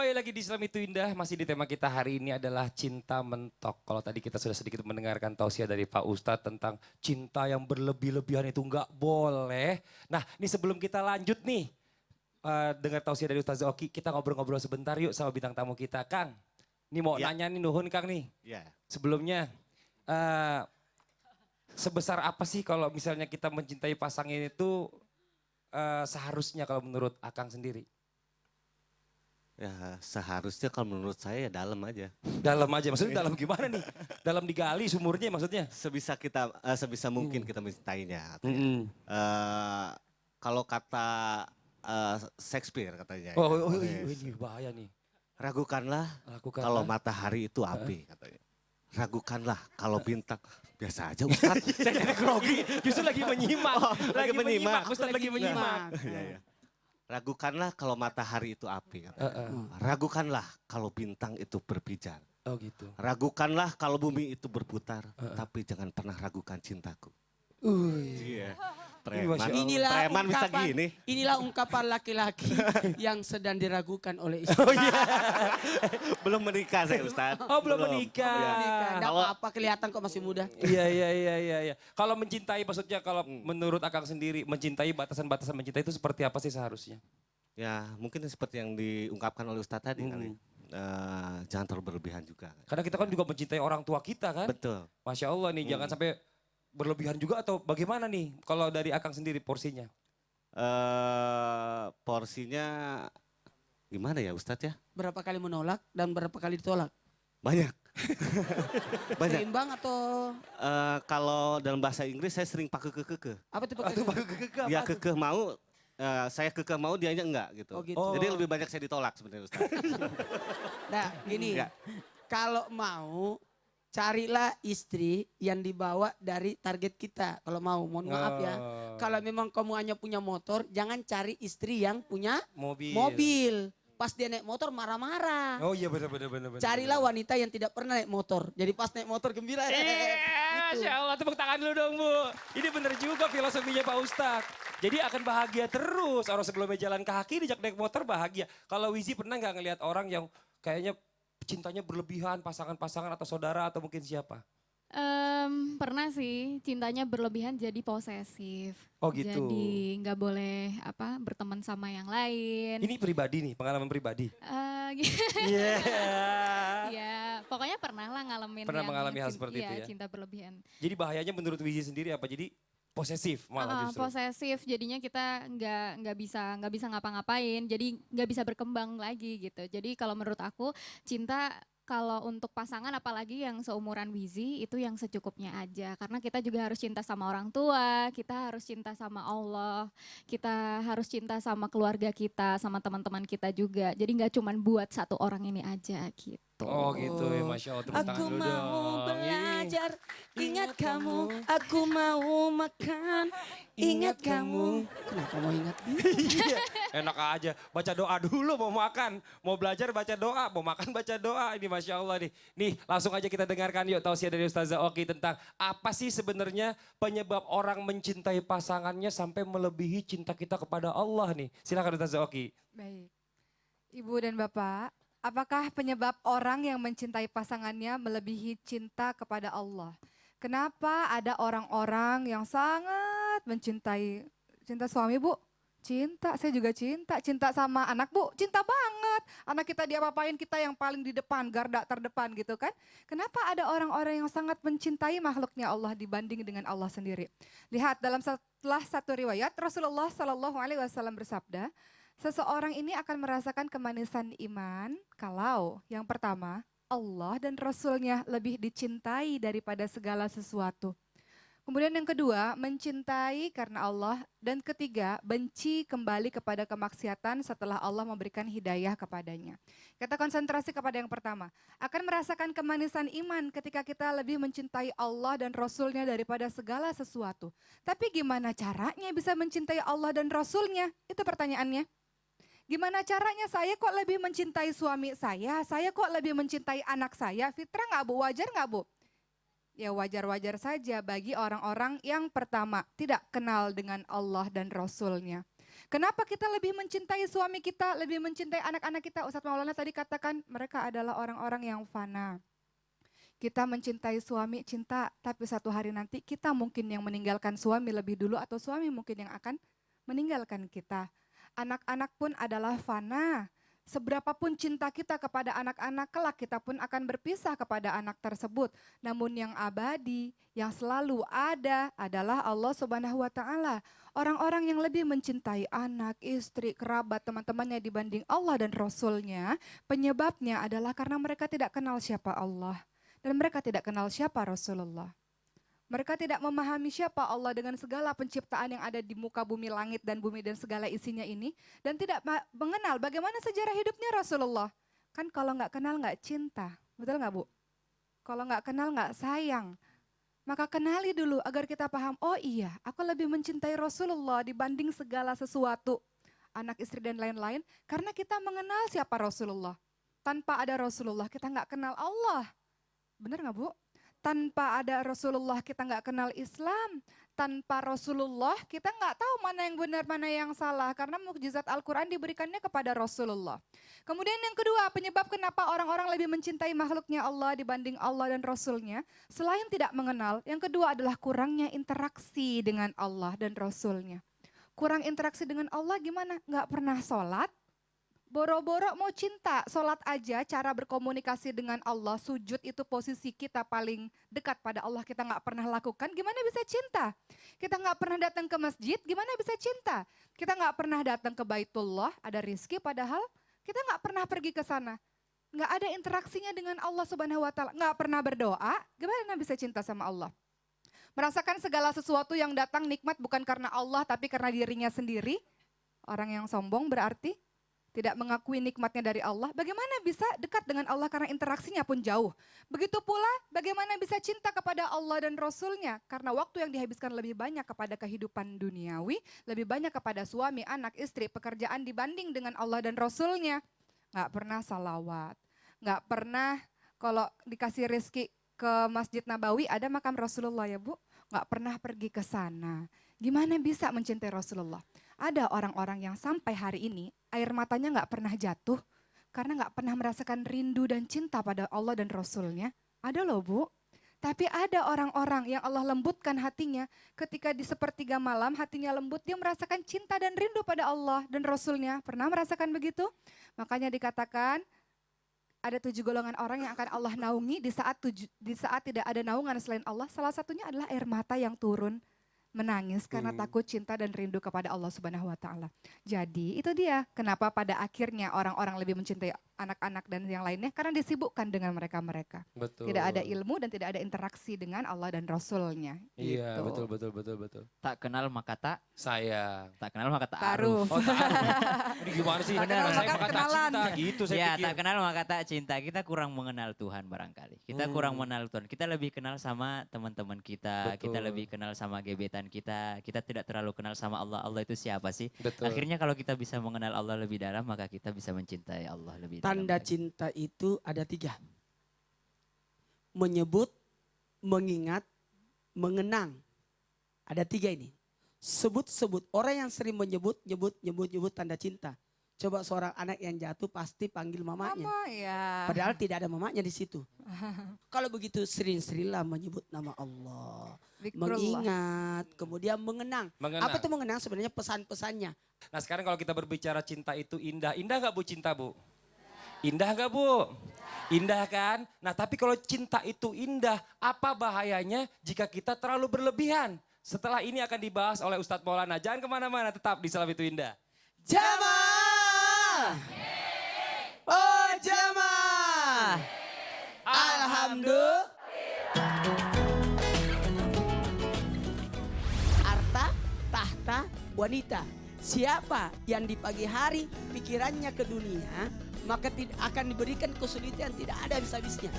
Kembali lagi di Islam Itu Indah, masih di tema kita hari ini adalah cinta mentok. Kalau tadi kita sudah sedikit mendengarkan tausiah dari Pak Ustadz tentang cinta yang berlebih-lebihan itu nggak boleh. Nah ini sebelum kita lanjut nih, dengar tausiah dari Ustaz Oki, kita ngobrol-ngobrol sebentar yuk sama bintang tamu kita. Kang, ini mau nanya nih nuhun Kang nih. Sebelumnya, sebesar apa sih kalau misalnya kita mencintai pasangan itu seharusnya kalau menurut Akang sendiri? Ya seharusnya kalau menurut saya ya dalam aja. Dalam aja, maksudnya dalam gimana nih? Dalam digali sumurnya maksudnya? Sebisa mungkin kita mencintainya. Kalau kata Shakespeare katanya. Ini bahaya nih. Ragukanlah kalau matahari itu api katanya. Ragukanlah kalau bintang biasa aja Ustaz. Saya jadi grogi, justru lagi menyimak. Lagi menyimak, Ustaz lagi menyimak. Ragukanlah kalau matahari itu api. Ragukanlah kalau bintang itu berpijar. Oh gitu. Ragukanlah kalau bumi itu berputar. Tapi jangan pernah ragukan cintaku. Iya. Preman bisa gini. Inilah ungkapan laki-laki yang sedang diragukan oleh istri. Oh iya. Belum menikah saya Ustaz. Oh belum menikah. Tidak apa-apa kelihatan kok masih muda. Iya. Kalau mencintai maksudnya kalau menurut Akang sendiri mencintai batasan-batasan mencintai itu seperti apa sih seharusnya? Ya mungkin seperti yang diungkapkan oleh Ustaz tadi kali. Jangan terlalu berlebihan juga. Karena kita kan juga mencintai orang tua kita kan. Betul. Masya Allah nih jangan sampai berlebihan juga atau bagaimana nih kalau dari Akang sendiri porsinya? Porsinya gimana ya Ustadz ya? Berapa kali menolak dan berapa kali ditolak? Banyak. Banyak. Seimbang atau? Kalau dalam bahasa Inggris saya sering pakai kekeh. Apa itu pakai? Dia kekeh mau, saya kekeh mau dianya enggak gitu. Oh, gitu. Jadi lebih banyak saya ditolak sebenarnya Ustadz. Nah gini, kalau mau carilah istri yang dibawa dari target kita. Kalau mau, mohon maaf ya. Kalau memang kamu hanya punya motor, jangan cari istri yang punya mobil. Pas dia naik motor marah-marah. Oh iya benar. Carilah wanita yang tidak pernah naik motor. Jadi pas naik motor gembira. Masya Allah, tepuk tangan dulu dong Bu. Ini bener juga filosofinya Pak Ustadz. Jadi akan bahagia terus. Orang sebelumnya jalan kaki, dijak naik motor bahagia. Kalau Wizi pernah nggak ngelihat orang yang kayaknya cintanya berlebihan, pasangan-pasangan atau saudara atau mungkin siapa? Pernah sih, cintanya berlebihan jadi posesif. Oh gitu. Jadi nggak boleh berteman sama yang lain. Ini pribadi nih, pengalaman pribadi. Iya. Ya, pokoknya pernah lah ngalamin. Pernah mengalami hal seperti itu ya? Cinta berlebihan. Jadi bahayanya menurut Wizi sendiri apa? Jadi posesif malah justru. Posesif, jadinya kita nggak bisa ngapa-ngapain, jadi nggak bisa berkembang lagi gitu. Jadi kalau menurut aku cinta kalau untuk pasangan apalagi yang seumuran Wizi itu yang secukupnya aja. Karena kita juga harus cinta sama orang tua, kita harus cinta sama Allah, kita harus cinta sama keluarga kita, sama teman-teman kita juga. Jadi nggak cuma buat satu orang ini aja gitu. Oh gitu ya, Masya Allah. Aku mau belajar, ingat kamu. Aku mau makan, ingat kamu. Kenapa mau ingat? Enak aja, baca doa dulu mau makan. Mau belajar baca doa, mau makan baca doa. Ini Masya Allah nih. Nih langsung aja kita dengarkan yuk tausiah dari Ustazah Oki tentang apa sih sebenarnya penyebab orang mencintai pasangannya sampai melebihi cinta kita kepada Allah nih. Silakan Ustazah Oki. Baik, Ibu dan Bapak. Apakah penyebab orang yang mencintai pasangannya melebihi cinta kepada Allah? Kenapa ada orang-orang yang sangat cinta suami Bu? Cinta, saya juga cinta sama anak Bu, cinta banget. Anak kita diapa-apain kita yang paling di depan, garda terdepan gitu kan. Kenapa ada orang-orang yang sangat mencintai makhluknya Allah dibanding dengan Allah sendiri? Lihat dalam salah satu riwayat Rasulullah SAW bersabda, seseorang ini akan merasakan kemanisan iman kalau yang pertama Allah dan Rasulnya lebih dicintai daripada segala sesuatu. Kemudian yang kedua mencintai karena Allah dan ketiga benci kembali kepada kemaksiatan setelah Allah memberikan hidayah kepadanya. Kita konsentrasi kepada yang pertama. Akan merasakan kemanisan iman ketika kita lebih mencintai Allah dan Rasulnya daripada segala sesuatu. Tapi gimana caranya bisa mencintai Allah dan Rasulnya? Itu pertanyaannya. Gimana caranya saya kok lebih mencintai suami saya kok lebih mencintai anak saya, fitrah nggak Bu, wajar nggak Bu? Ya wajar-wajar saja bagi orang-orang yang pertama tidak kenal dengan Allah dan Rasulnya. Kenapa kita lebih mencintai suami kita, lebih mencintai anak-anak kita? Ustadz Maulana tadi katakan mereka adalah orang-orang yang fana. Kita mencintai suami, cinta, tapi satu hari nanti kita mungkin yang meninggalkan suami lebih dulu atau suami mungkin yang akan meninggalkan kita. Anak-anak pun adalah fana. Seberapapun cinta kita kepada anak-anak, kelak kita pun akan berpisah kepada anak tersebut. Namun yang abadi, yang selalu ada adalah Allah Subhanahu wa Ta'ala. Orang-orang yang lebih mencintai anak, istri, kerabat, teman-temannya dibanding Allah dan Rasul-Nya, penyebabnya adalah karena mereka tidak kenal siapa Allah. Dan mereka tidak kenal siapa Rasulullah. Mereka tidak memahami siapa Allah dengan segala penciptaan yang ada di muka bumi, langit dan bumi dan segala isinya ini. Dan tidak mengenal bagaimana sejarah hidupnya Rasulullah. Kan kalau nggak kenal nggak cinta, betul nggak Bu? Kalau nggak kenal nggak sayang. Maka kenali dulu agar kita paham, oh iya aku lebih mencintai Rasulullah dibanding segala sesuatu. Anak, istri dan lain-lain. Karena kita mengenal siapa Rasulullah. Tanpa ada Rasulullah kita nggak kenal Allah. Benar nggak Bu? Tanpa ada Rasulullah kita nggak kenal Islam. Tanpa Rasulullah kita nggak tahu mana yang benar, mana yang salah. Karena mukjizat Al-Quran diberikannya kepada Rasulullah. Kemudian yang kedua, penyebab kenapa orang-orang lebih mencintai makhluknya Allah dibanding Allah dan Rasulnya. Selain tidak mengenal, yang kedua adalah kurangnya interaksi dengan Allah dan Rasulnya. Kurang interaksi dengan Allah gimana? Nggak pernah sholat. Boro-boro mau cinta, sholat aja, cara berkomunikasi dengan Allah, sujud itu posisi kita paling dekat pada Allah, kita nggak pernah lakukan, gimana bisa cinta? Kita nggak pernah datang ke masjid, gimana bisa cinta? Kita nggak pernah datang ke Baitullah, ada rizki padahal kita nggak pernah pergi ke sana. Nggak ada interaksinya dengan Allah Subhanahu wa Ta'ala, nggak pernah berdoa, gimana bisa cinta sama Allah? Merasakan segala sesuatu yang datang nikmat bukan karena Allah tapi karena dirinya sendiri, orang yang sombong berarti tidak mengakui nikmatnya dari Allah, bagaimana bisa dekat dengan Allah karena interaksinya pun jauh. Begitu pula bagaimana bisa cinta kepada Allah dan Rasulnya, karena waktu yang dihabiskan lebih banyak kepada kehidupan duniawi, lebih banyak kepada suami, anak, istri, pekerjaan dibanding dengan Allah dan Rasulnya. Nggak pernah salawat, nggak pernah kalau dikasih rezeki ke Masjid Nabawi ada makam Rasulullah ya Bu, nggak pernah pergi ke sana. Gimana bisa mencintai Rasulullah? Ada orang-orang yang sampai hari ini air matanya nggak pernah jatuh karena nggak pernah merasakan rindu dan cinta pada Allah dan Rasulnya. Ada loh Bu. Tapi ada orang-orang yang Allah lembutkan hatinya ketika di sepertiga malam hatinya lembut, dia merasakan cinta dan rindu pada Allah dan Rasulnya. Pernah merasakan begitu? Makanya dikatakan ada 7 golongan orang yang akan Allah naungi di saat tidak ada naungan selain Allah. Salah satunya adalah air mata yang turun. Menangis karena takut, cinta dan rindu kepada Allah Subhanahu wa Ta'ala. Jadi itu dia kenapa pada akhirnya orang-orang lebih mencintai anak-anak dan yang lainnya karena disibukkan dengan mereka-mereka. Betul. Tidak ada ilmu dan tidak ada interaksi dengan Allah dan Rasulnya. Iya, gitu. betul. Tak kenal maka tak Sayang. tak kenal maka tak Taruh. aruf. Oh, taruh. Ini gimana sih? Tak kenal Saya maka maka tak kenalan. cinta gitu saya Ya, pikir. tak kenal maka tak cinta. Kita kurang mengenal Tuhan barangkali. Kita kurang mengenal Tuhan. Kita lebih kenal sama teman-teman kita. Kita Betul. lebih kenal sama gebetan kita. Kita tidak terlalu kenal sama Allah. Allah itu siapa sih? Betul. Akhirnya kalau kita bisa mengenal Allah lebih dalam, maka kita bisa mencintai Allah lebih dalam. Tanda lagi. cinta itu ada 3. Menyebut, mengingat, mengenang. Ada 3 ini. Sebut-sebut. Orang yang sering menyebut tanda cinta. Coba seorang anak yang jatuh pasti panggil mamanya. Mama ya. Padahal tidak ada mamanya di situ. Kalau begitu sering-seringlah menyebut nama Allah. Zikrullah. Mengingat, kemudian mengenang. Mengenang. Apa itu mengenang? Sebenarnya pesan-pesannya. Nah sekarang kalau kita berbicara cinta itu indah. Indah gak Bu cinta Bu? Indah gak Bu? Indah kan? Nah tapi kalau cinta itu indah, apa bahayanya jika kita terlalu berlebihan? Setelah ini akan dibahas oleh Ustadz Maulana. Jangan kemana-mana, tetap di Salam Itu Indah. Jamaah! Oh jamaah! Alhamdulillah. Harta, tahta, wanita. Siapa yang di pagi hari pikirannya ke dunia, maka tidak akan diberikan kesulitan, tidak ada habis-habisnya.